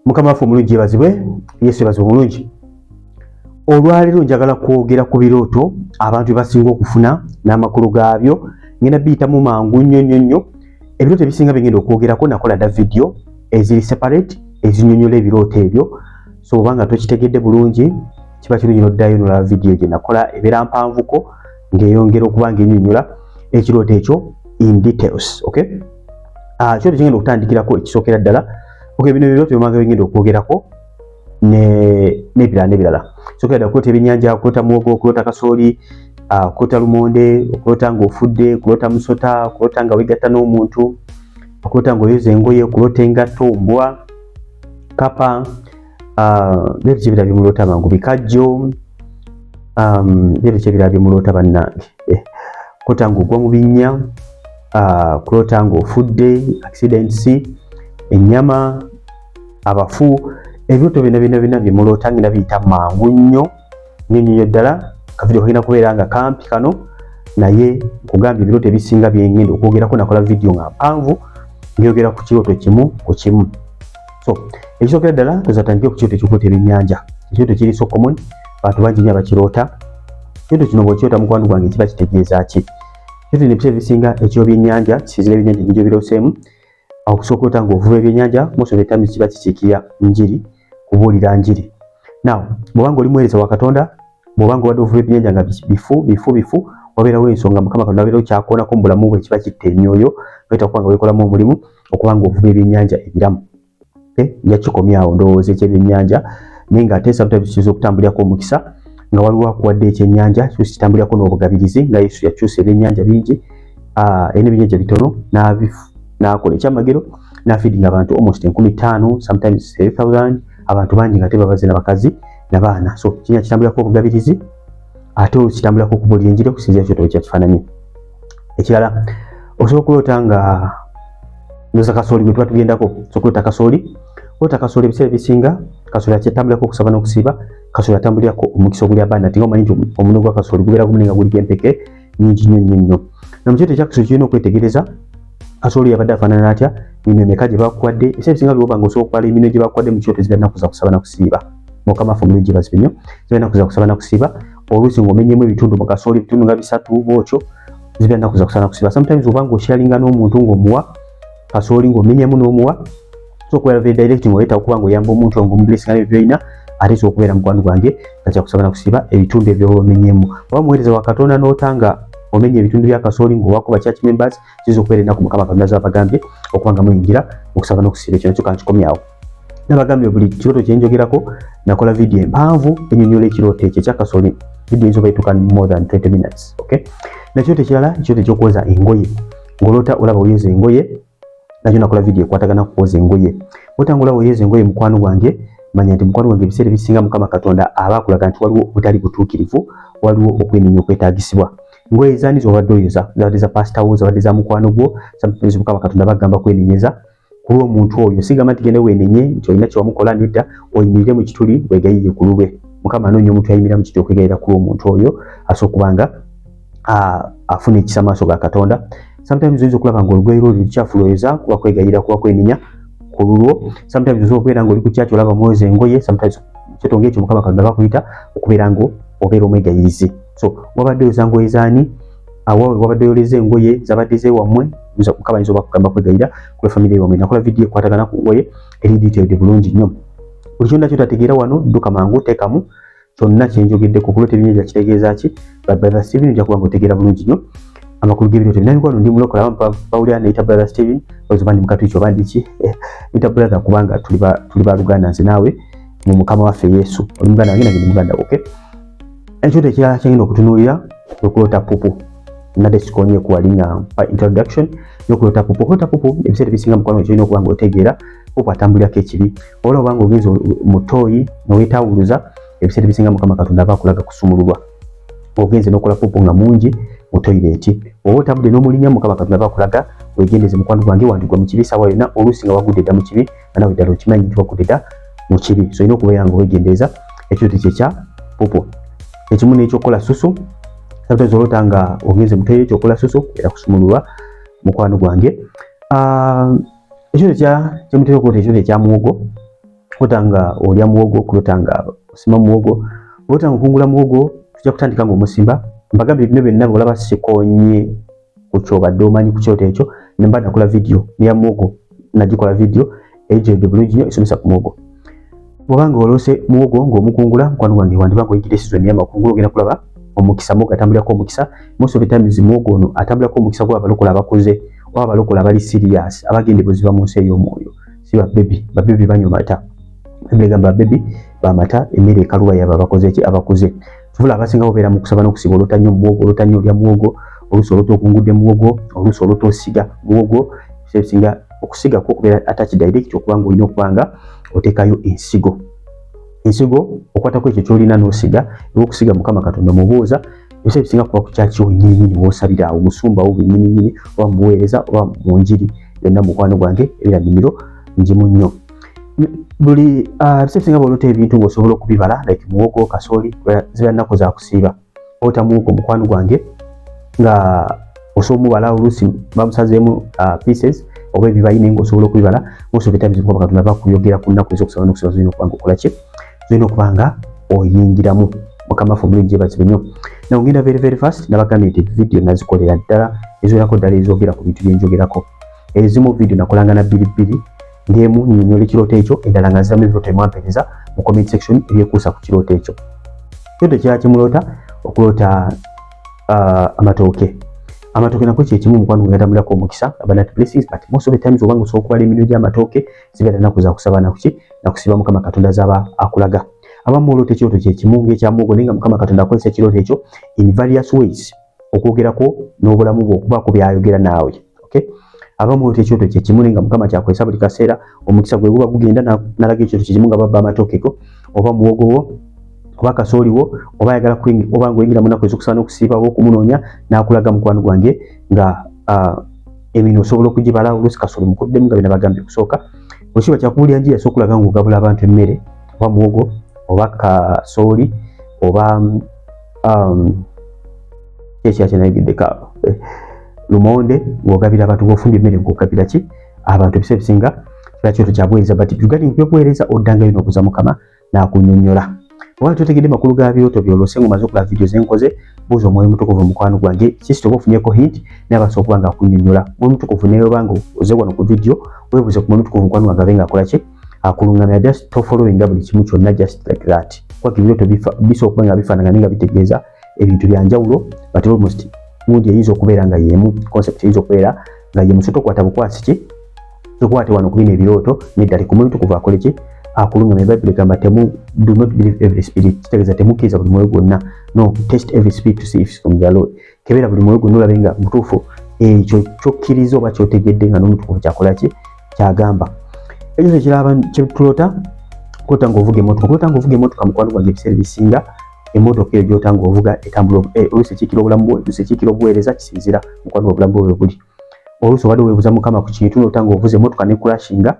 Mukama waffe omulungi yeebazibwe, Yesu yeebazibwe omulungi. Olwaleero njagala kwogera ku birooto abantu basinga okufuna n'amakulu gaabyo. Ngenda biyitamu mangu nnyo. Ebirooto ebisinga bye ngenda okwogerako nakola dda video eziri separate ezinyonyola ebirooto ebyo. So obanga tokitegedde bulungi kiba kirungi n'oddayo n'olaba video gye nakola ebeera mpanvuko ng'eyongera okuba ng'ennyonnyola ekirooto ekyo in details. Okay? Ekirooto kye ngenda okutandikirako ekisookera ddala. Okay, bino ebirooto byomanga bigenda okwogerako n'ebirala. Sookera ddala okulota ebyennyanja, okulota muwogo, okulota kasooli, okulota lumonde, okulota ng'ofudde, okulota musota, okulota nga weegatta n'omuntu, okulota ng'oyoza engoye, okulota engatto, mbwa, kapa, byebiki ebirala byemuloota mangu, bikajjo, byebiki ebirala byemuloota bannange, okulota ng'ogwa mu binnya, okulota ng'ofudde, accidents, ennyama, abafu. Ebirooto byonna byemuloota ngenda biyita mangu nnyo ddala. Akavidiyo kagenda kubeera nga kampi kano, naye nkugambye ebirooto ebisinga byengenda okwogerako nakola video nga mpanvu ngyogera ku kirooto kimu ku kimu. So ekisookera ddala tuzatandike ku kirooto eky'okulota ebyennyanja. Ekirooto kiri so common, abantu bangi nnyo abakiroota. Ekirooto kino bw'okiroota mukwano gwange kiba kitegeeza ki? Ekirooto ebiseera ebisinga eky'ebyennyanja kisizira ebyennyanja ebyo birooseemu. Okusooka okulota ng'ovuba ebyennyanja most of the time kiba kikiikirira njiri, kubuulira njiri. Now bw'obanga oli muweereza wa Katonda, bw'obanga obadde ovuba ebyennyanja nga bifu, wabeerawo ensonga Mukama Katonda abeera okyakoonako mu bulamu bwe, kiba kitta emyoyo, oyita okuba nga weekolamu omulimu okuba nga ovuba ebyennyanja ebiramu. Nja kikomyawo ndowooza eky'ebyennyanja, naye ng'ate sometimes kiyinza okutambulirako omukisa nga waliwo akuwadde ekyennyanja kitambulirako n'obugabirizi nga Yesu yakyusa ebyennyanja bingi, n'ebyennyanja bitono n'akola ekyamagero n'afeedinga abantu almost 5,000 sometimes 3,000 abantu bangi nga tebabaze n'abakazi n'abaana. So kinnya kitambulirako obugabirizi ate kitambulirako okubuulira enjiri okusinziira ekyoto kya kifaananyi. Ekirala osobola okuloota nga ndoza kasooli gwe tuba tugendako. So okulota kasooli, olota kasooli ebiseera ebisinga kasooli akitambulirako okusaba n'okusiiba, kasooli atambulirako omukisa oguli abundant nga omanyi nti omuno gwa kasooli gubeera gumunene nga guliko empeke nnyingi nnyo. Na mu kirooto ekya kasooli kirina okwetegereza kasooli yabadde afaanana atya, eminwe emeka gye bakuwadde. Ebiseera ebisinga by'oba nga osobola okubala eminwe gye bakuwadde mu kirooto ziba zinakuza kusaba na kusiiba. Mukama waffe omulungi yeebazibwe nnyo. Ziba zinakuza kusaba na kusiiba. Oluusi ng'omenyeemu ebitundu mu kasooli, ebitundu nga 3 bw'otyo, ziba zinakuza kusaba na kusiiba. Sometimes oba ng'osharinga n'omuntu ng'omuwa kasooli ng'omenyeemu n'omuwa, so okubeera very direct ng'oleeta okuba ng'oyamba omuntu ng'omublessinga n'ebyo by'olina, ate so okubeera mukwano gwange nga kya kusaba na kusiiba ebitundu ebyo omenyeemu. Oba muweereza wa Katonda n'otanga omenya ebitundu bya kasooli ng'owaako ba church members, kiyinza okubeera ennaku Mukama Katonda z'abagambye okuba nga muyingira okusaba n'okusiiba. Ekyo nakyo kankikomyawo. Nabagambye buli kirooto kye njogerako nakola video empanvu ennyonnyola ekirooto ekyo ekya kasooli. Video eyinza okuba more than 20 minutes. Okay? N'ekirooto ekirala, ekirooto eky'okwoza engoye. Ng'oloota olaba oyoza engoye, nakyo nakola video ekwatagana ku kwoza engoye. Bw'otanga olaba oyoza engoye mukwano gwange, manya nti mukwano gwange ebiseera ebisinga Mukama Katonda aba akulaga nti waliwo obutali butuukirivu, waliwo okwenenya okwetaagisibwa. Ngoye zaani z'obadde oyoza, zabadde za pastor wo, zabadde za mukwano gwo, sometimes Mukama Katonda bagamba kwenenyeza ku lw'omuntu oyo. Sigamba nti genda weenenye nti olina kye wamukola, nedda, oyimirire mu kituli weegayirire ku lulwe. Mukama anoonya omuntu ayimirira mu kituli okwegayirira ku lw'omuntu oyo asobola okuba nga afuna ekisa maaso ga Katonda. Sometimes oyinza okulaba ng'olugoye lwo lukyafu lwoyoza kuba kwegayirira kuba kwenenya ku lulwo. Sometimes osobola okubeera ng'oli ku kyaki olaba mwoza engoye, sometimes kyetonga ekyo Mukama Katonda bakuyita okubeera ng'obeera omwegayirizi. So wabadde oyoza ngoye zaani, wabadde oyoleza engoye zabadde zeewammwe, Mukama ayinza okugamba kwegayirira ku family yammwe. Nakola video ekwatagana ku ngoye eri detailed bulungi nnyo. Buli kyonna kyotategeera wano dduka mangu teekamu kyonna kye njogeddeko. Okulota ebyennyanja kitegeeza ki? Brother Steven ojja kuba ng'otegeera bulungi nnyo amakulu g'ebirooto. Namikwano ndi mulokola bawulira neyita Brother Steven, oba ndi mukatoliki oba ndi ki, neyita brother kubanga tuli baluganda nze naawe mu Mukama waffe Yesu. Oli muganda wange nange ndi muganda wo. Okay? Ekirooto ekirala kyengenda okutunuulira okulota pupu. Nadde sikonye kuwalinga introduction y'okulota pupu. Okulota pupu ebiseera ebisinga mukwano kyolina okuba ng'otegeera pupu atambulirako ekibi. Oba obanga ogenze mu ttooyi n'oweetaawuluza, ebiseera ebisinga Mukama Katonda aba akulaga kusumululwa. Ogenze n'okola pupu nga mungi mu toyireeti, oba otambudde n'omulinya Mukama Katonda aba akulaga weegendeze mukwano gwange, wandigwa mu kibi saawa yonna, oluusi nga wagudde dda mu kibi nga nawe ddala okimanyi nti wagudde dda mu kibi. So olina okubeera nga weegendeeza. Ekirooto kye kya pupu. Ekimu n'ekyokola susu. Sometimes olota nga ogenze mu toyireeti okola susu era kusumululwa mukwano gwange. Ekirooto kyemutera okulota ekirooto ekya muwogo. kutanga olya muwogo kulotanga osima muwogo kutanga kungula muwogo tujja kutandika ngo musimba mbagambye bino byonna olaba sikonye kukyobadde omanyi ku kyoto ekyo nemba nakola video neya muwogo nagikola video ejjedde bulungi nnyo esomesa ku muwogo bwobanga olose muwogo ng'omukungula mukwano gwange wandiba ng'oyigire sizoni y'amakungula ogenda kulaba omukisa muwogo atambulirako omukisa most of the times muwogo ono atambulirako omukisa gw'abalokola abakuze oba abalokola abali serious abagende buziba mu nsi ey'omwoyo si babebi banywa mata ebigamba babebi bamata emmere ekaluba yaba abakoze eki abakuze tubula abasinga obeera mu kusaba n'okusiba olota nnyo muwogo olota nnyo olya muwogo oluusi olota okungudde muwogo oluusi olota osiga muwogo ebisinga okusiga ko okubeera attach direct okubanga olina okubanga oteekayo ensigo okwatako ekyo kyolina n'osiga olw'okusiga Mukama Katonda mubuuza ebisa ebisinga kuba ku kyaki wennyini w'osabira awo musumba wo bennyini oba mubuweereza oba mu njiri yonna mukwano gwange ebira nnimiro ngimu nnyo buli ebisa ebisinga bw'olota ebintu ng'osobola okubibala like muwogo kasooli ziba nnaku za kusiiba ota muwogo mukwano gwange nga osobola omubala oluusi bamusazeemu pieces oba ebibayine ng'osobola okubibala most of the times Mukama Katonda bakuyogera ku nnaku ez'okusaba n'okusiba zirina okubanga okola ki zirina okubanga oyingiramu Mukama ffe omulungi yeebazibwe nnyo nawe ngenda very fast nabagambye nti video nazikolera ddala eziwerako ddala ezogera ku bintu byenjogerako ezimu video nakolanga na bbiri ng'emu nnyonnyola ekirooto ekyo endala nga nziramu ebirooto emwampereza mu comment section ebyekuusa ku kirooto ekyo ekirooto kirala kimulota okulota amatooke nako kyekimu mukwano gwe gatambulirako omukisa abundant blessings but most of the times obanga osobola okubala eminwe gy'amatooke zibeera nnaku za kusaba nakusiba Mukama Katonda zaba akulaga abamu olota ekirooto kyekimu ng'ekyamuwogo naye nga Mukama Katonda akozesa ekirooto ekyo in various ways okwogerako n'obulamu bwe okubaako byayogera naawe okay abamu olota ekirooto kyekimu naye nga Mukama kyakozesa buli kaseera omukisa gwe guba gugenda nalaga ekirooto kyekimu nga babba amatooke go oba muwogo wo oba kasooli wo oba ayagala oba ng'oyingira mu nnaku ez'okusaba n'okusiiba oba okumunoonya n'akulaga mukwano gwange nga emino osobola okugibala oluusi kasooli mukuddemu nga bina bagambye kusooka bwekiba kyakuwulira njira so okulaga ng'ogabula abantu emmere oba muwogo oba kasooli oba kyekyakyenayigidde lumonde ng'ogabira abantu ng'ofumbye emmere ng'ogabira ki abantu ebisa ebisinga kiba kyoto kya buweereza but byugani byobuweereza oddangayo n'obuuza Mukama n'akunnyonnyola wali totegedde makulu ga birooto byolose ng'omaze okulaba video zenkoze buuza Omwoyo Mutukuvu mukwano gwange kisita oba ofunyeeko hint n'abasobola okuba nga akunnyonnyola Omwoyo Mutukuvu naye obanga oze wano ku video weebuuze ku Mwoyo Mutukuvu mukwano gwange abe ng'akola ki akulungamya just tofollowinga buli kimu kyonna just like that kwaki ebirooto bisobola okuba nga bifaanagana naye nga bitegeeza ebintu bya njawulo but almost mungi eyinza okubeera nga yeemu concept eyinza okubeera nga yeemu so tokwata bukwasi ki tokwate wano ku bino ebirooto neddala ku Mwoyo Mutukuvu akole ki akulungamya Bible egamba do not believe every spirit kitegeeza temukkiriza buli mwoyo gwonna no test every spirit to see if it's from the Lord kebeera buli mwoyo gwonna olabe nga mutuufu ekyo kyokkiriza oba kyotegedde nga n'omutukuvu kyakola ki kyagamba ekyo kiraba kyetulota kulota ng'ovuga emmotoka mukwano gwange ebiseera ebisinga emmotoka eyo gy'otanga ovuga etambula oluusi ekikira obulamu bwo oluusi ekikira obuweereza kisinzira mukwano obulamu bwo buli oluusi obadde weebuuza Mukama ku kintu n'otanga ovuza emmotoka ne crashinga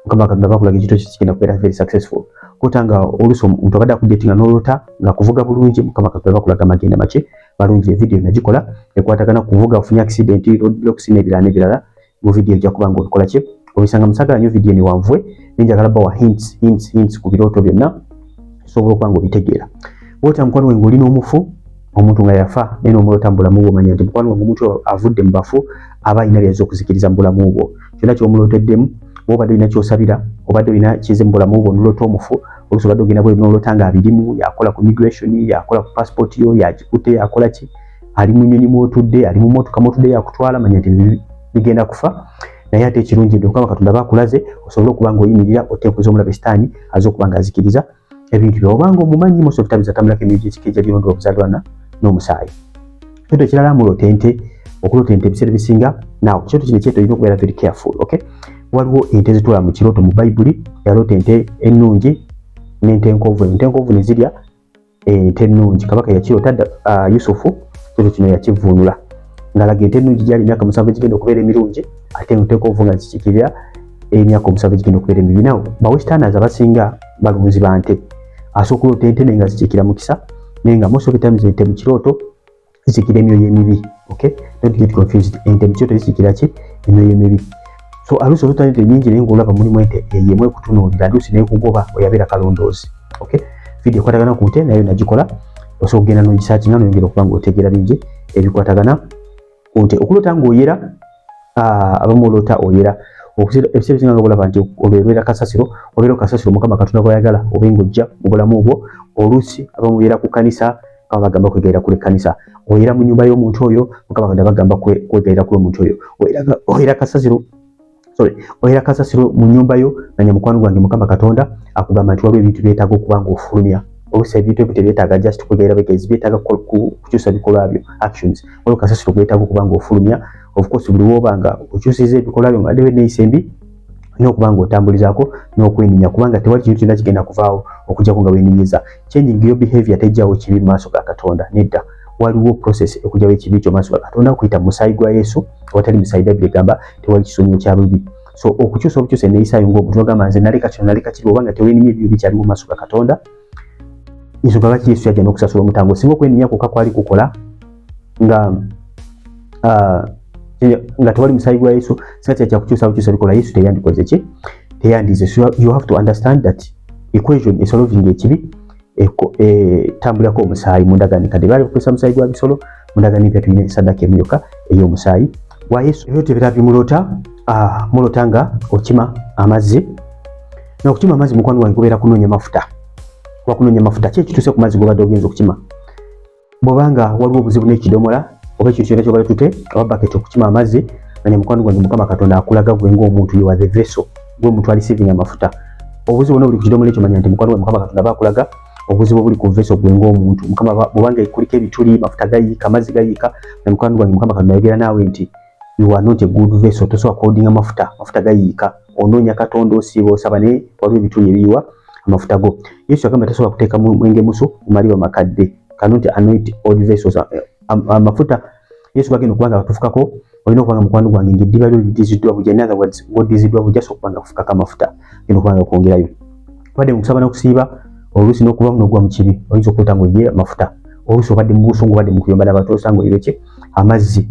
Mukama Katonda bakulaga ekito kigenda kubeera very successful kotanga oluusi omuntu abadde akujetinga n'olota nga kuvuga bulungi Mukama Katonda bakulaga magenda make balungi video nagikola ekwatagana kuvuga ofunye accident roadblocks n'ebirala mu video ejja kuba nga okola ki obisanga musagala nnyo video ni wanvue nenjagala bawa hints ku birooto byonna sobola okuba nga obitegeera wota mukwano gwe ng'olina omufu omuntu nga yafa naye n'omulota mu bulamu bwo omanya nti mukwano gwe omuntu avudde mu bafu aba alina byazza okuzikiriza mu bulamu bwo kyonna ky'omuloteddemu obadde olina ky'osabira obadde olina kize mu bulamu bwo n'olota omufu oluusi obadde ogenda bwe n'olota ng'abirimu yakola ku immigration yakola ku passport yo yagikutte yakola ki ali mu nnyonyi mw'otudde ali mu mmotoka mw'otudde yakutwala manya nti bigenda kufa naye ate ekirungi nti Mukama Katonda bakulaze osobole okuba nga oyimirira oteekuza omulaba esitaani aze okuba nga azikiriza ebintu by'obanga omumanyi most of the times atambulako emirimu gy'ekikeja birondera obuzaalwana n'omusaayi ekyoto ekirala mulota ente okulota ente ebiseera ebisinga nawe ekyoto kino ekyeto olina okubeera very careful okay waliwo ente zitwala mu kirooto mu Bayibuli yalota ente ennungi n'ente enkovu ne zirya ente ennungi kabaka yakirota Yusufu ekyoto kino yakivuunula ng'alaga ente ennungi gyali emyaka 7 egigenda okubeera emirungi ate ente enkovu nga zikikirira emyaka 7 egigenda okubeera emibi nawo bawesterners abasinga balunzi ba nte asooka okulota ente naye nga zikikira mukisa naye nga most of the times ente mu kirooto zikikira emyoyo emibi okay don't get confused ente mu kirooto zikikira ki emyoyo emibi so aluso oluta nyingi naye ng'olaba mulimu ente eyemu ekutunuulira nduusi n'ekugoba oyabeera kalondoozi. Okay, video ekwatagana ku nte nayo nagikola osobola okugenda n'ogisakinga n'oyongera okuba ng'otegeera bingi ebikwatagana ku nte. Okulota ng'oyera abamu olota oyera ebiseera ebisinga nga bulaba nti obeera kasasiro obeera kasasiro Mukama Katonda kwayagala obe ng'ojja mu bulamu obwo. Oluusi abamu oyera ku kanisa Mukama bagamba kwegaira ku kanisa, oyera mu nyumba y'omuntu oyo Mukama Katonda bagamba kwegaira ku omuntu oyo, oyera kasasiro oyera kasasiro mu nyumba yo nanya mukwano gwange Mukama Katonda akugamba nti waliwo ebintu byetaaga okuba ng'ofulumya. Oluusi ebintu ebyo tebyetaaga just kwegaira begezi, byetaaga kukyusa bikolwa byo actions. Waliwo kasasiro kwetaaga okuba ng'ofulumya. Of course buli wobanga okyusiza ebikolwa byo ngadewe n'ensembi n'okuba ng'otambulizaako n'okweninya kubanga tewali kintu kyonna kigenda kuvaawo okujjako nga weeninyiza. Changing your behavior tejjaawo kibi mu maaso ga Katonda, nedda. Waliwo process ekujjawo ekibi kyo maaso ga Katonda okuyita mu musaayi gwa Yesu. Awatali musaayi Bayibuli egamba tewali kisonyiwo kya bibi. So okukyusa obukyusa enneeyisaayo ng'omuntu ogamba nze naleka kino naleka kiri obanga teweeninye ebyo bikyaliwo mu maaso ga Katonda. Ensonga lwaki Yesu yajja n'okusasula omutango singa okwenenya kwokka kwali kukola nga tewali musaayi gwa Yesu singa kya kukyusa bukyusa bikola Yesu teyandikoze ki teyandize. So you have to understand that equation solving ekibi tambulako omusaayi mundagani kade bali kukozesa musaayi gwa bisolo mundagani pya tuyine sadaka emyoka ey'omusaayi wa Yesu. Ebyo tebera bimulota mulotanga okima amazzi n'okukima amazzi mukwano wange kubeera kunoonya mafuta wakunoonya mafuta ki ekituuse ku mazzi gobadde ogenza okukima bw'obanga waliwo obuzibu n'ekidomola oba ekintu kyonna kyobala tute oba bucket okukima amazzi nanya mukwano gwange Mukama Katonda akulaga gwe ng'omuntu you are the vessel gwe omuntu receiving amafuta. Obuzibu bwonna buli ku kidomola ekyo manya nti mukwano gwange Mukama Katonda bakulaga obuzibu buli ku vessel gwe ng'omuntu Mukama bw'obanga ekuliko ebituli mafuta gayiika amazzi gayiika nanya mukwano gwange Mukama Katonda ayogera naawe nti you are not a good vessel tosobola kodinga mafuta gayiika onoonya Katonda osiiba osaba naye waliwo ebituli ebiyiwa amafuta go. Yesu agamba tasobola kuteeka mwenge musu mu maliba makadde cannot anoint old vessels. Amafuta Yesu bagenda okubanga batufukako olina okubanga mukwano gwange ng'eddiba lyo lidiziddwa bujja. In other words ng'odiziddwa bujja so okubanga kufukako amafuta genda okubanga kwongerayo wadde mu kusaba n'okusiiba oluusi n'okuva n'ogwa mu kibi oyinza okweta ng'oyiye amafuta oluusi obadde mu busungu obadde mu kuyomba n'abantu osanga oyiwe ki amazzi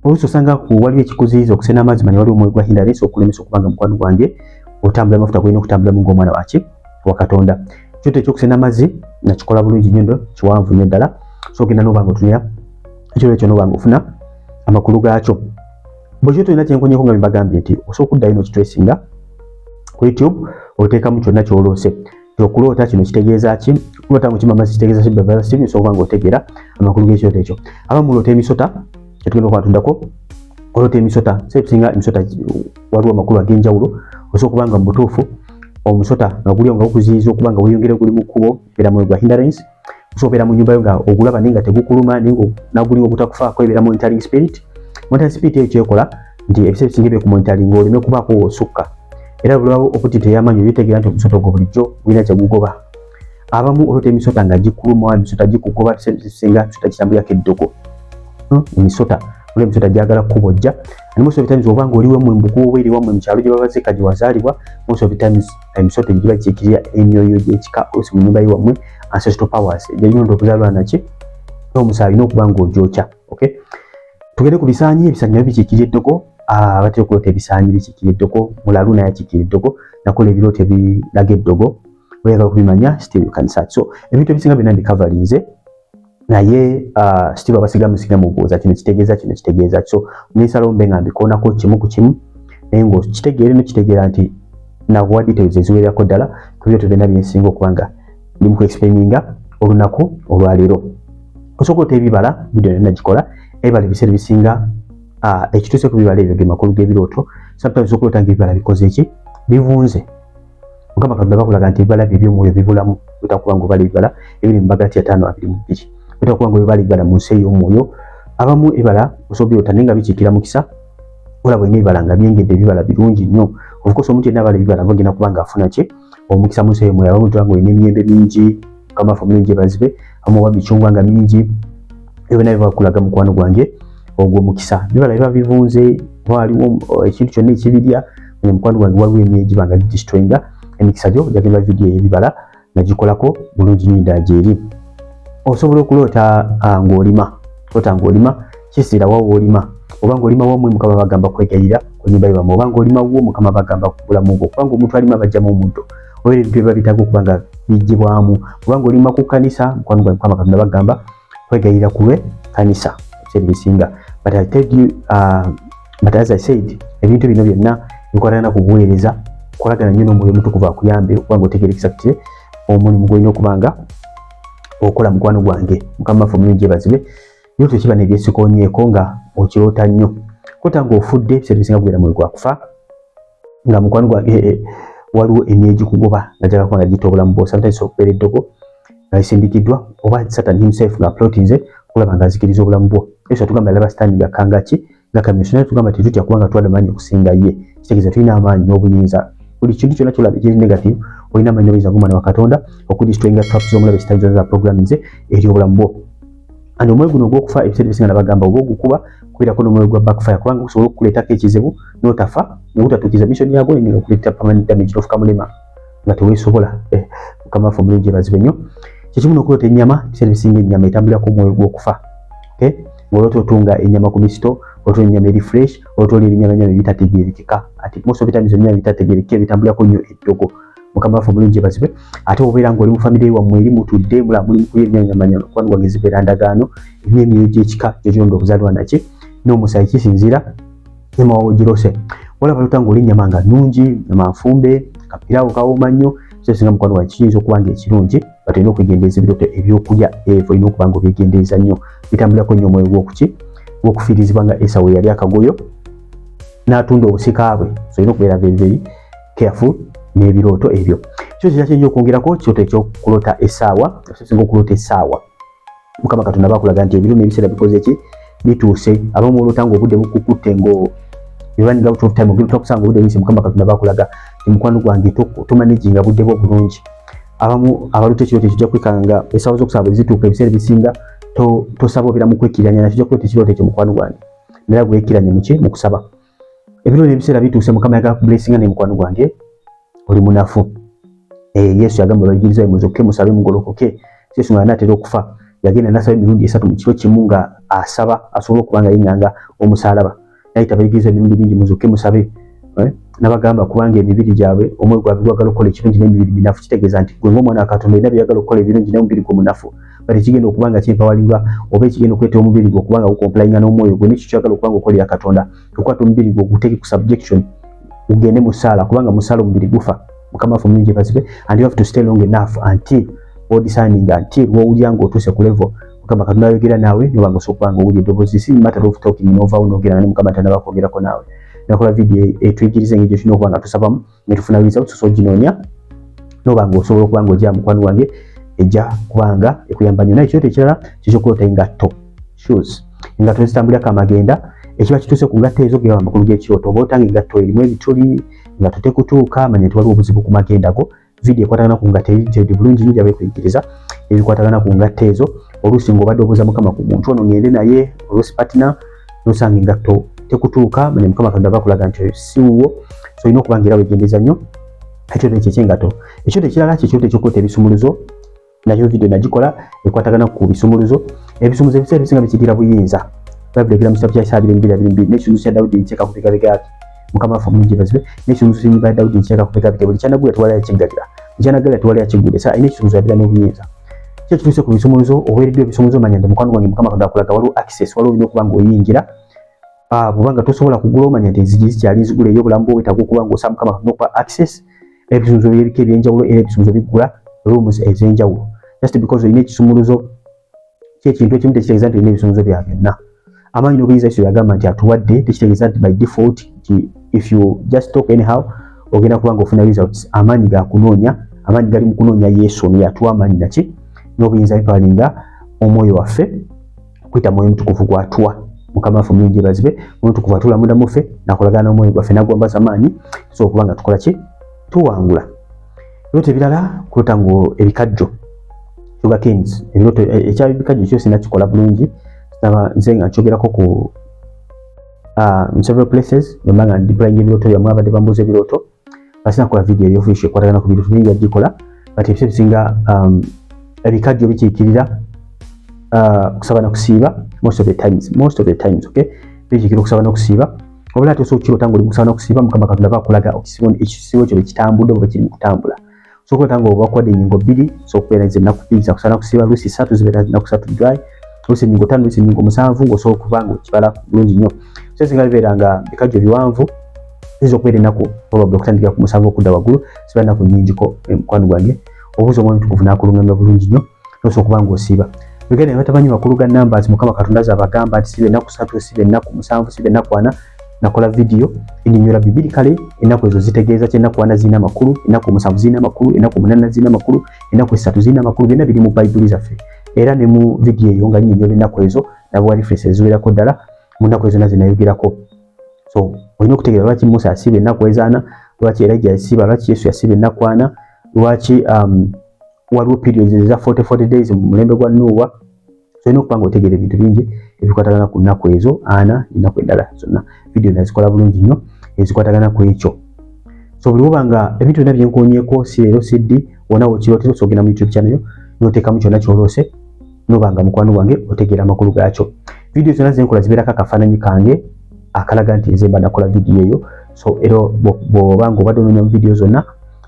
oluusi osanga waliwo ekikuziyiza okusena amazzi manya waliwo omwoyo gwa hindrance okulemesa okubanga mukwano gwange otambula amafuta golina okutambulamu ng'omwana waki wa Katonda. Ekyoto ekyokusena amazzi nakikola bulungi nnyo kiwanvu nnyo ddala so ogenda n'obanga otunira ekyoto ekyo n'obanga ofuna amakulu gaakyo. Bwe kyoto olina kyenkonyeko nga mbagambye nti osobola okuddayo n'okitwesinga ku YouTube oteekamu kyonna ky'oloose. Okulota kino kitegeeza ki? Okulota mukima amazzi kitegeeza ki? Brother Stephen osobola nga otegeera amakulu g'ekyoto ekyo. Abamu mulota emisota kyetugenda okwatundako olota emisota seebisinga emisota waliwo amakulu ag'enjawulo osobola okuba nga mu butuufu omusota nga gulyo nga gukuziyiza okuba nga weyongere guli mu kkubo ebeera mu gwa hindrance osobola mu nyumba yo nga ogulaba naye nga tegukuluma naye nga naguliwo obutakufaako ebeera monitoring spirit. Monitoring spirit eyo kyekola nti ebiseera ebisinga ebe ku monitoring oleme kubaako wosukka era bulwawo okutita ey'amanyi obitegeera nti omusota ogwo bulijjo gulina kye gugoba. Abamu olota emisota nga gikuluma emisota gikugoba ebisinga emisota kitambulirako eddogo emisota olwo emisota gyagala kukubojja and most of the times obanga oliwo mu mbuku oba eri wammwe mu kyalo gye babaze kadi wazaalibwa most of the times emisota egiba kiikirira emyoyo gy'ekika osi mu nnyumba y'ewammwe ancestral powers gyeyinonda okuzaalwa naki n'omusaayi n'okuba ng'ogyokya. Okay, tugende ku bisaanyi. Ebisaanyi nabyo bikiikirira eddogo batera okulota ebisaanyi bikiikirira eddogo mulalu naye akiikirira eddogo nakola ebirooto ebiraga eddogo oyagala kubimanya still you can search. So ebintu ebisinga byonna mbikavalinze naye still abasigamu mubuuza kino kitegeeza so nesalawo mbe nga mbikoonako kimu ku kimu naye ng'okitegeere n'okitegeera nti nakuwa details eziwererako ddala ku byoto byonna byensinga okuba nga ndi mu kuexplaininga olunaku olwaleero. Osobola okutta ebibala video yonna gikola ebibala ebiseera bisinga ekituuse ku bibala ebyo ge makulu g'ebirooto sometimes osobola okulota ng'ebibala bikoze ki bivunze. Mukama Katonda bakulaga nti ebibala bye by'omwoyo bibulamu bitakuba ng'obala ebibala ebiri mu Magalatia 5:22 bitakuba ng'obala ebibala mu nsi ey'omwoyo. Abamu ebibala osobola byota naye nga bikiikira mukisa olaba olina ebibala nga byengedde ebibala birungi nnyo. Of course omuntu yenna abala ebibala bagenda kuba nga afuna ki omukisa mu nsi ey'omwoyo. Abamu tulaba ng'olina emiyembe mingi kamafu mingi bazibe abamu oba micungwa nga mingi ebyo byonna bibakulaga mukwano gwange ogwo mukisa. Bibala biba bivunze waliwo ekintu kyonna ekibirya mukwano gwange waliwo emyoyo giba nga gidestroyinga emikisa gyo. Jagenda video y'ebibala nagikolako bulungi nnyo ddala gyeri. Osobola okulota ng'olima kisiira wawo olima obanga oli mawomwe mukama bagamba kwegayira ku nyumba y'abamu obanga oli mawo mukama bagamba kubulamu bwo kubanga omuntu alima bajja mu muntu oyo ebintu babitago kubanga bijibwamu obanga oli maku kanisa mukwano gwa mukama Katonda bagamba kwegayira kuwe kanisa servisinga but I tell you but as I said ebintu bino byonna bikwatana ku buweereza kolagana nnyo n'omwoyo omutukuvu akuyambe kubanga otegerekisa kiti omulimu gwolina okubanga okola mukwano gwange mukama waffe omulungi yeebazibwe byoto kiba nebyesikonyeeko nga okiroota nnyo kota ng'ofudde ebiseera bisinga kubeera mwoyo gwakufa nga mukwano gwange waliwo emyeji kugoba nga jala kuba nga giyita obulamu bwo sometimes okubeera eddogo nga lisindikiddwa oba Satan himself nga plotinze kulaba nga azikiriza obulamu bwo Yesu atugamba alaba Sitaani gakangaki gakamisiyona tugamba tetutya kubanga twala amaanyi okusinga ye kitegeeza tulina amaanyi n'obuyinza buli kintu kyonna kyolaba ekiri negative olina amaanyi n'obuyinza ng'omwana wa Katonda okudistroyinga traps z'omulabe Sitaani zonna za programming ze eri obulamu bwo and omwoyo guno ogw'okufa ebiseera bisinga nabagamba oba ogukuba kubeerako n'omwoyo gwa backfire kubanga gusobola okukuleetako ekizibu n'otafa n'obutatuukiza mission yagwo nengera okuleeta permanent damage n'ofuka mulema nga teweesobola mukama waffe omulungi yeebazibwe nnyo kyekimu n'okuloota ennyama ebiseera bisinga ennyama etambulirako omwoyo gw'okufa ng'olota otunga ennyama ku misito olota ennyama eri fresh olota oli ebinyamanyama ebitategeerekeka ati most of the times ennyama ebitategeerekeka ebitambulirako nnyo eddogo mukama waffe omulungi yeebazibwe ate obeera ng'oli mu famire wammwe eri mutudde mulaba muli mukulya ebinyamanyama kubanga gwange zibeera ndagaano erina emyoyo gy'ekika gyogironda okuzaalibwa naki n'omusaayi kisinziira nyama wawe girose olaba lota ng'oli ennyama nga nnungi nyama nfumbe kapiraawo kawooma nnyo singa mukwano gwange kiyinza okuba nga ekirungi nga tulina okwegendeeza ebirooto ebyokulya evo olina okuba nga obyegendeeza nnyo bitambulirako nnyo omwoyo gw'okufiirizibwa nga Esawu yali akagoyo n'atunda obusika bwe so olina okubeera very careful n'ebirooto ebyo kyo kyakyenja okwongerako kirooto ekyokulota essaawa singa okulota essaawa mukama Katonda bakulaga nti ebiro n'ebiseera bikoze ki bituuse abamu olota ng'obudde bukukutte ngo running out of time ogenda okusanga obudde buyise mukama Katonda bakulaga nti mukwano gwange tomanaginga budde bwo bulungi abamu abalota ekirooto ekijja kwekanga essaawa z'okusaba bwe zituuka ebiseera bisinga tosaba obeera mu kwekkiranya nakyo kulota ekirooto ekyo mukwano gwange era gwekkiranye mu kusaba ebiro n'ebiseera bituuse mukama yagala kublessinga ne mukwano gwange oli munafu Yesu yagamba abayigirizwa muzokke musabe mugolokoke Yesu nga anaatera okufa yagenda n'asaba emirundi 3 mu kiro kimu nga asaba asobola okuba nga yinganga omusaalaba nayita abayigirizwa emirundi mingi muzokke musabe nabagamba kubanga emibiri gyabwe omwoyo gwabwe gwagala okukola ekirungi n'emibiri minafu kitegeeza nti gwe ng'omwana wa Katonda olina byagala okukola ebirungi n'omubiri gwo munafu bali ekigenda okuba nga kyempawalinga oba ekigenda okuleeta omubiri gwo okuba nga gukomplayinga n'omwoyo gwe n'ekyo kyagala okuba nga okolera Katonda okukwata omubiri gwo guteeke ku subjection ugende musaala kubanga musaala omubiri gufa mukama waffe omulungi yeebazibwe and you have to stay long enough until discerning until wowulira ng'otuuse ku level mukama Katonda ayogera naawe nobanga osobola okuba nga owulira eddoboozi si matter of talking novaawo n'ogera ne mukama Katonda bakwogerako naawe nakola video etuyigiriza engeri gyetulina okuba nga tusabamu ne tufuna results so ginoonya noba nga osobola okuba nga ogya mukwano wange ejja kuba nga ekuyamba nnyo naye ekirooto ekirala kyekyokulota engatto shoes engatto ezitambulirako amagenda ekiba kituuse ku ngatto ezo geba amakulu g'ekirooto oba otanga engatto erimu ebituli engatto tekutuuka manya nti waliwo obuzibu ku magenda go video ekwatagana ku ngatto eri bulungi nnyo gyaba ekuyigiriza ebikwatagana ku ngatto ezo oluusi ng'obadde obuuza mukama ku muntu ono ngende naye oluusi partner nosanga engatto tekutuuka manya mukama Katonda bakulaga nti siwuwo so olina okuba nga era weegendeeza nnyo ekirooto ekyo eky'engatto ekirooto ekirala kyekirooto ekyokulota ebisumuluzo nayo video nagikola ekwatagana ku bisumuluzo ebisumuluzo ebiseera bisinga bikigira buyinza Bible egira mu kitabo kya Isaya 22:22 n'ekisumuluzo kya Dawudi nkyeka ku bigabega byake mukama waffe omulungi yeebazibwe n'ekisumuluzo ky'ennyumba ya Dawudi nkyeka ku bigabega buli kyanagula tewali yakiggalira ekyanagala tewali yakigula esa ayina ekisumuluzo yabira n'obuyinza kyo kituuse ku bisumuluzo oweereddwa ebisumuluzo manya nti mukwano gwange mukama Katonda akulaga waliwo access waliwo olina okuba ng'oyingira bwobanga tosobola kugula omanya nti enzigi zikyali nzigula ey'obulamu bwo wetaaga okuba ng'osaba mukama Katonda okuba access ebisumuluzo by'ebika eby'enjawulo era ebisumuluzo bigula rooms ez'enjawulo just because olina ekisumuluzo kyekintu ekimu tekitegeeza nti olina ebisumuluzo bya byonna amaanyi n'obuyinza Yesu yagamba nti atuwadde tekitegeeza nti by default if you just talk anyhow ogenda kuba nga ofuna results amaanyi gakunoonya amaanyi gali mu kunoonya Yesu ono yatuwa amaanyi naki n'obuyinza bipawalinga omwoyo waffe kwita mwoyo mutukuvu gwatuwa mukama waffe omulungi yeebazibwe omutukuvu atuula munda muffe nakolagana n'omwoyo gwaffe nagwambaza amaanyi so okuba nga tukola ki tuwangula ebirooto ebirala kulota ngo ebikajjo sugar canes ebirooto ekyabikajjo kyo sinakikola bulungi nze nga nkyogerako ku several places nemba nga ndiplaying ebirooto byammwe abadde bambuuza ebirooto basinakola video eyofiisha ekwatagana ku birooto bingi yagikola but ebiseera bisinga ebikajjo bikiikirira kusaba na kusiiba most of the times okay page kiro kusaba n'okusiiba obula ate osobola ng'oli kusaba n'okusiiba Mukama Katonda bakulaga ekisibo kyo kitambudde oba kiri mu kutambula osobola nga obakwadde ennyingo 2 okubeera ennaku 2 za kusaba n'okusiiba luusi 3 zibeera ennaku 3 dry luusi ennyingo 5 luusi ennyingo 7 ng'osobola okuba ng'okibala bulungi nnyo so singa bibeera nga bikajjo biwanvu izo okubeera ennaku probably okutandikira ku 7 okudda waggulu ziba ennaku nnyingiko mukwano gwange obuuza omwoyo omutukuvu n'akulungamya bulungi nnyo nosobola okuba ng'osiiba bigenda batamanyi makulu ga numbers Mukama Katonda z'abagamba nti sibe ennaku 3 sibe ennaku 7 sibe ennaku 4 nakola video ennyonnyola bibiri kale ennaku ezo zitegeeza kye ennaku 4 zirina amakulu ennaku 7 zirina amakulu ennaku 8 zirina amakulu ennaku 3 zirina amakulu byonna biri mu Bayibuli zaffe era ne mu video eyo nga nnyonnyola ennaku ezo nabwa references ziwerako ddala mu nnaku ezo nazo nayogerako so olina okutegeera lwaki Musa yasiba ennaku ezaana lwaki Elijah yasiba lwaki Yesu yasiba ennaku 4 lwaki waliwo periods eza 40 days mu mulembe gwa Noah so olina okuba ng'otegeera ebintu bingi ebikwatagana ku nnaku ezo ana ennaku endala zonna video nazikola bulungi nnyo ezikwatagana ku ekyo so buli woba nga ebintu byonna byenkoonyeeko si leero si ddi wona wokirootera osogenda mu YouTube channel yo n'oteekamu kyonna ky'oloose n'oba nga mukwano gwange otegeera amakulu gaakyo video zonna zenkola zibeerako akafaananyi kange akalaga nti nze mba nakola video eyo so era bw'oba ng'obadde onoonya mu video zonna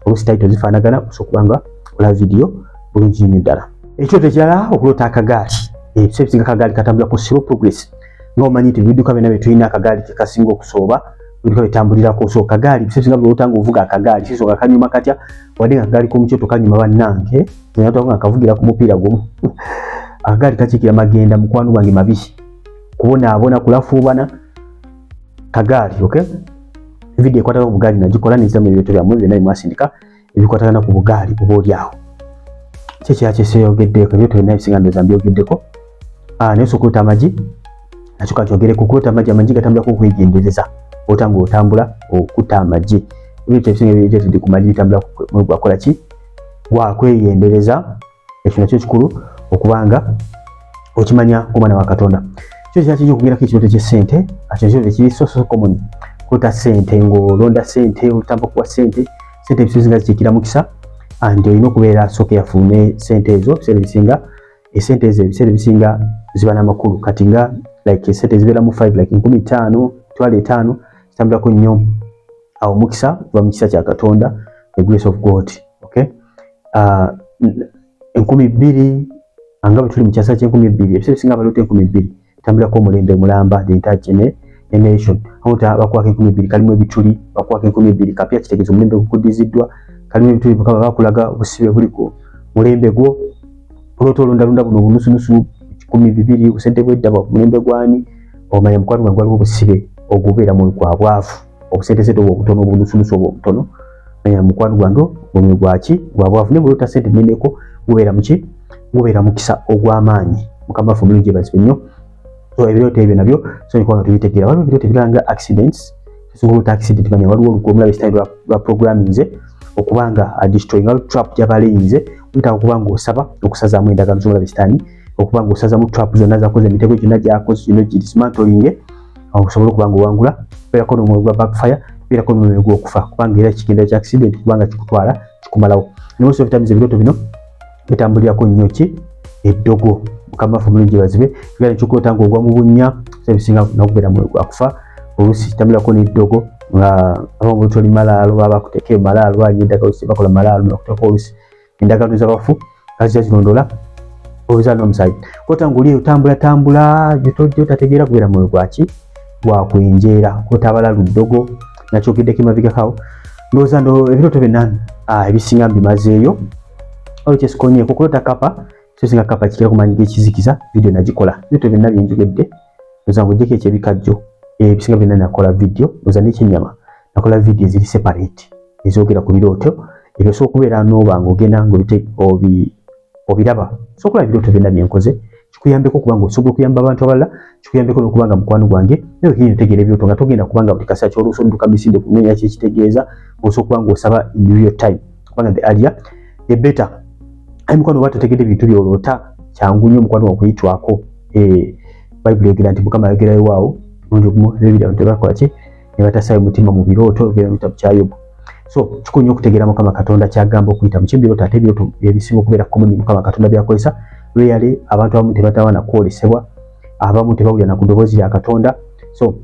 oluusi title zifaanagana osobola okuba nga ola video bulungi nnyo ddala ekyoto ekirala okuloota akagaali ebiseera ebisinga akagaali katambula ku slow progress ng'omanyi nti ebidduka byonna bye tulina akagaali ke kasinga okusooba ebidduka bitambulirako so kagaali ebiseera ebisinga by'olota ng'ovuga akagaali kiso nga kanyuma katya wadde nga akagaali k'omukyoto kanyuma bannange zenatwako nga kavugira ku mupiira gumu akagaali kakiikira magenda mukwano gwange mabisi kubonaabona kulafuubana kagaali okay video ekwatagana ku bugaali nagikola neziramu ebyoto byammwe byonna bimwasindika ebikwatagana ku bugaali oba oli awo kyekira kyeseeyogeddeko ebyoto byonna ebisinga ndowooza mbyogeddeko naye sokulota amagi nakyo kakyogereko okulota amagi gatambulako okwegendereza otanga otambula okutta amagi ebyoto ebisinga ebyetetedde ku magi bitambula gwakola ki gwakweyendereza ekyo nakyo kikulu okubanga okimanya kumwana wa Katonda kyo kyaki okugirako ekirooto ky'essente akyo ekirooto kiri so common kulota ssente ng'olonda ssente olutamba kuwa ssente ebisinga zikiikira mukisa and olina okubeera sooka yafuune ssente ezo ebiseera ebisinga essente ezo ebiseera ebisinga ziba n'amakulu kati nga like essente zibeeramu 5 like 15 5 zitambulako nnyo awo mukisa kuva mu kisa kya Katonda the grace of God okay 2,000 anga bwe tuli mu kyasa ky'enkumi 2,000 ebiseera ebisinga abalota 2,000 tambulako omulembe mulamba the entire generation amuta bakwaka 2,000 kalimu ebituli bakwaka 2,000 kapya kitegeeza omulembe gukudiziddwa kalimu ebituli Mukama bakulaga obusibe buliko mulembe gwo olota olondalonda buno obunusunusu 2,000 busente bwedda bwa mulembe gwani omanya mukwano gwange waliwo obusibe ogubeera mu bwavu obusentesente obwo obutono obunusunusu obwo obutono manya mukwano gwange omwe gwaki gwa bwavu ne bulota sente neneko gubeera muki gubeera mukisa ogw'amaanyi Mukama afu mulungi bazibe nnyo so ebirooto ebyo nabyo so nikwanga tubitegeera waliwo ebirooto ebiranga accidents tusobola accident manya waliwo olugoomula besitani lwa programming okubanga destroying trap gyabalinze uyita okubanga osaba okusazaamu endagaano z'omulabe sitaani okubanga osazamu trap zonna zakoze emitego gyonna gyakoze gyonna dismantling okusobola okubanga owangula beerako n'omwoyo gwa backfire beerako n'omwoyo gw'okufa kubanga era kigendera kya accident kubanga kikutwala kikumalawo nemosi obitamiza ebirooto bino bitambulirako nnyo ki eddogo Mukama afu mulungi bazibe kigala kyokulota ng'ogwa mu bunnya ebisinga nakubeera mwoyo gwa kufa oluusi kitambulirako n'eddogo nga abamu toli malaalo baba bakuteeka malaalo endagaano bakola malaalo nakuteeka oluusi endagaano z'abafu kazija zirondoola obuzaana n'omusaayi kwota ng'oli otambula gyotategeera kubeera mwoyo gwaki gwakwenjeera kwota abalalu ddogo nakyogeddeko emabegakawo ndowooza ebirooto byonna ebisinga mbimazeeyo olwo kyesikonyeeko kulota kapa kyosinga kapa kikira kumanyi g'ekizikiza video nagikola ebirooto byonna byenjogedde ndowooza ng'ogyeko ekyebikajjo ebisinga byonna nakola video ndowooza n'ekyennyama nakola video eziri separate ezogera ku birooto ebyo osobola okubeera n'oba ng'ogenda obiraba so okulaba ebirooto byonna byenkoze kikuyambeko okubanga osobola okuyamba abantu abalala kikuyambeko n'okubanga mukwano gwange naye okiri otegeera ebirooto nga togenda kubanga buli kaseera ky'oluusi odduka misinde kumenya kyekitegeeza osobola okubanga osaba in real time kubanga the earlier the better ayi mukwano oba totegedde ebintu by'oloota kyangu nnyo mukwano okuyitwako bayibuli yogera nti Mukama ayogerayo waawo mulundi ogumu ebibiri abantu tebakola ki ne batasaayo mutima mu birooto ogera mu kitabo kya Yobu so kikulu nnyo okutegeera Mukama Katonda kyagamba okuyita mu kibirooto ate ebirooto ebisinga okubeera common Mukama Katonda byakozesa rarely abantu abamu tebatawana kwolesebwa abamu tebawulira na ku ddoboozi lya Katonda So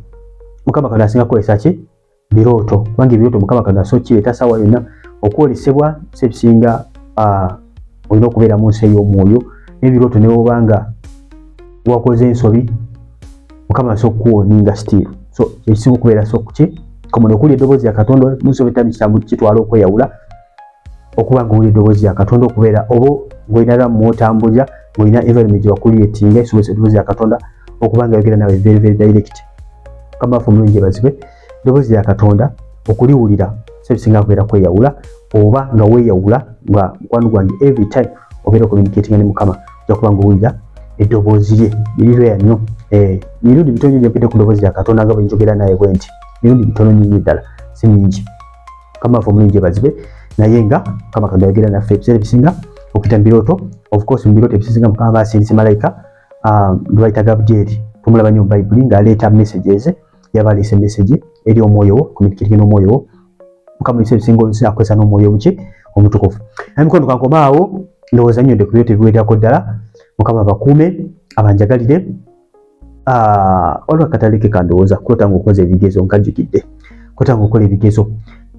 Mukama Katonda asinga kukozesa ki birooto, kubanga ebirooto Mukama Katonda so kireeta ssaawa yonna okwolesebwa sebisinga olina okubeera mu nsi ey'omwoyo n'ebirooto ne bw'obanga wakoze ensobi Mukama so kuwoninga still. So ekisinga okubeera so kuki komono okuli eddoboozi ya Katonda mu nsi obutamu kitambo kitwala okweyawula okuba ng'owulira eddoboozi ya Katonda okubeera oba ng'olina lwamu mw'otambulira ng'olina environment gye wakuliyetinga esobozesa eddoboozi ya Katonda okuba nga yogera nawe very very direct. Mukama waffe omulungi yeebazibwe. Eddoboozi ya Katonda okuliwulira sebisinga kubeera kweyawula oba nga weeyawula nga mukwano gwange every time obeera communicating ne Mukama ojja kuba ng'owulira eddoboozi lye lirira nnyo. Mirundi mitono nnyo mpite ku ddoboozi ya Katonda nga bwe njogera naye bwe nti mirundi mitono nnyo ddala si mingi. Mukama waffe omulungi yeebazibwe. Naye nga Mukama Katonda yogera naffe ebiseera ebisinga okuyita mu birooto. Of course mu birooto ebisinga Mukama baasindise malayika gwe bayita Gabudyeri, tumulaba nnyo mu Bayibuli ng'aleeta messages, yaba aleese message eri omwoyo wo, communicating n'omwoyo wo. Mukama ebiseera ebisinga akozesa n'omwoyo buki omutukufu. Emikono kankomaawo ndowooza nnyonde ku birooto ebiweerako ddala. Mukama bakuume abanjagalire. Olwa kataleke kandowooza kwotanga okukoza ebigezo nkajjukidde kwotanga okukola ebigezo.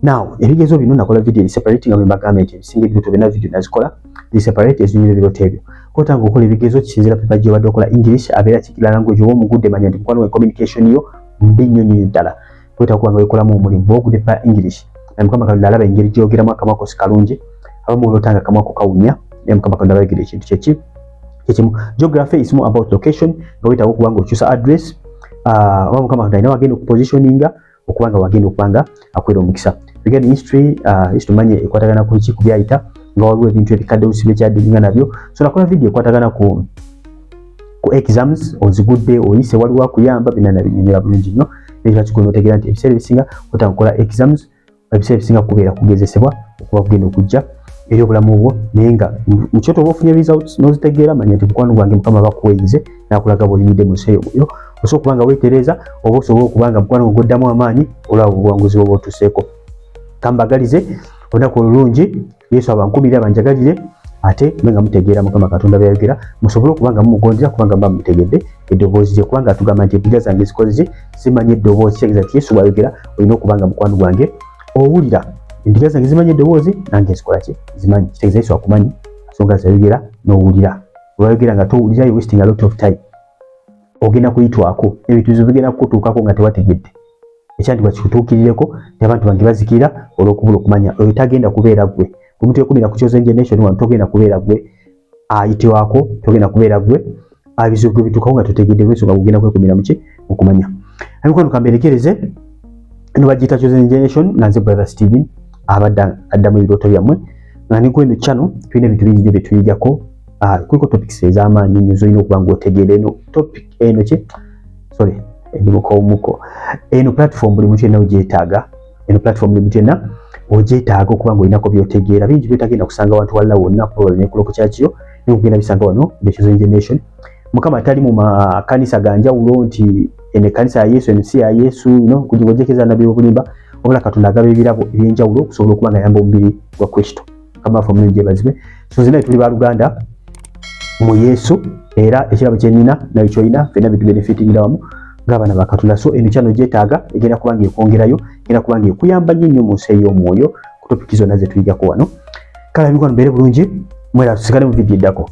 Now ebigezo bino nakola video separating nga mbagamba nti ebisinga ebirooto byonna video nazikola separate ezinyulo ebirooto ebyo. Kwotanga okukola ebigezo kisinzira pepa gye obadde okola English abeera kikira language oba omugudde manya nti mukwano wa communication yo mbi nnyo nnyo ddala. Kweta kuba nga wekolamu omulimu bw'ogudde pa English na Mukama Katonda alaba engeri gy'ogeramu akamwa ko si kalungi abamu olwotanga akamwa ko kawunya naye Mukama Katonda abayigire ekintu kyekimu. Geography is more about location nga wetaaga okuba nga okyusa address oba Mukama Katonda alina wagenda okupositioninga okuba nga wagenda okuba nga akwera omukisa. Regarding history tumanye ekwatagana ku ki ku byayita nga waliwo ebintu ebikadde usibe kyaddiringa nabyo. So nakola video ekwatagana ku exams ozigudde oyise waliwo akuyamba bina nabinyonyola bulungi nnyo n'ekiba kikulu otegeera nti ebiseera ebisinga kwotanga kukola exams ebiseera ebisinga kubeera kugezesebwa okuba kugenda okujja eri obulamu bwo naye nga mu kyoto oba ofunye results n'ozitegeera manya nti mukwano gwange Mukama bakuweeyize n'akulaga bw'olinidde mu nsi eyo osobola okuba nga weetereza oba osobola okuba nga mukwano gwaddamu amaanyi olwabo obuwanguzi bwoba otuuseeko. Kambagalize olunaku olulungi Yesu abankumire abanjagalire ate nga mutegeera Mukama Katonda byayogera musobole okuba nga mumugondera kubanga mba mutegedde eddoboozi lye kubanga atugamba nti empisa zange zikoze zimanye eddoboozi kitegeeza nti Yesu bw'ayogera olina okuba nga mukwano gwange owulira empisa zange zimanye eddoboozi nange nzikola ki zimanyi kitegeeza Yesu akumanyi nsonga zayogera n'owulira olwayogera nga towulira you wasting a lot of time ogenda kuyitwako ebituuzo bigenda kukutuukako nga tewategedde ekyandibwa kikutuukirireko n'abantu bange bazikira olw'okubula okumanya oyo tagenda kubeera gwe omuntu yekumira ku Chosen Generation wano togenda kubeera gwe ayitibwako togenda kubeera gwe abizibu gwe bituukawo nga totegedde lw'ensonga gugenda kwekumira muki okumanya. Emikono kamberekereze eno bagiyita Chosen Generation nga nze Brother Steven abadde addamu ebirooto byammwe nga ni kweno channel tulina ebintu bingi nnyo bye tuyigyako kuliko topics ez'amaanyi nnyo zolina okuba ng'otegeera eno topic eno ki sorry muko eno platform buli muntu yenna ogyetaaga eno platform buli muntu yenna ogyetaaga okuba ng'olinako by'otegeera bingi by'otagenda kusanga wantu walala wonna probably nekuloko kyakiyo naye okugenda bisanga wano the Chosen Generation. Mukama tali mu makanisa ganjawulo nti eno ekkanisa ya Yesu eno si ya Yesu kujigojekeza nabbi obulimba wabula Katonda agaba ebirabo ebyenjawulo okusobola okuba nga yamba omubiri gwa Kristo. Mukama waffe omulungi yeebazibwe. So nze naye tuli baluganda mu Yesu era ekirabo kye nnina nayo ky'olina ffenna bitubenefitingira wamu ng'abaana ba Katonda. So eno kyano gyetaaga egenda kuba nga ekwongerayo egenda kuba nga ekuyamba nnyo mu nsi ey'omwoyo ku topiki zonna ze tuyigako wano. Kale mikwano mbeere bulungi mwera tusigale mu vidiyo eddako.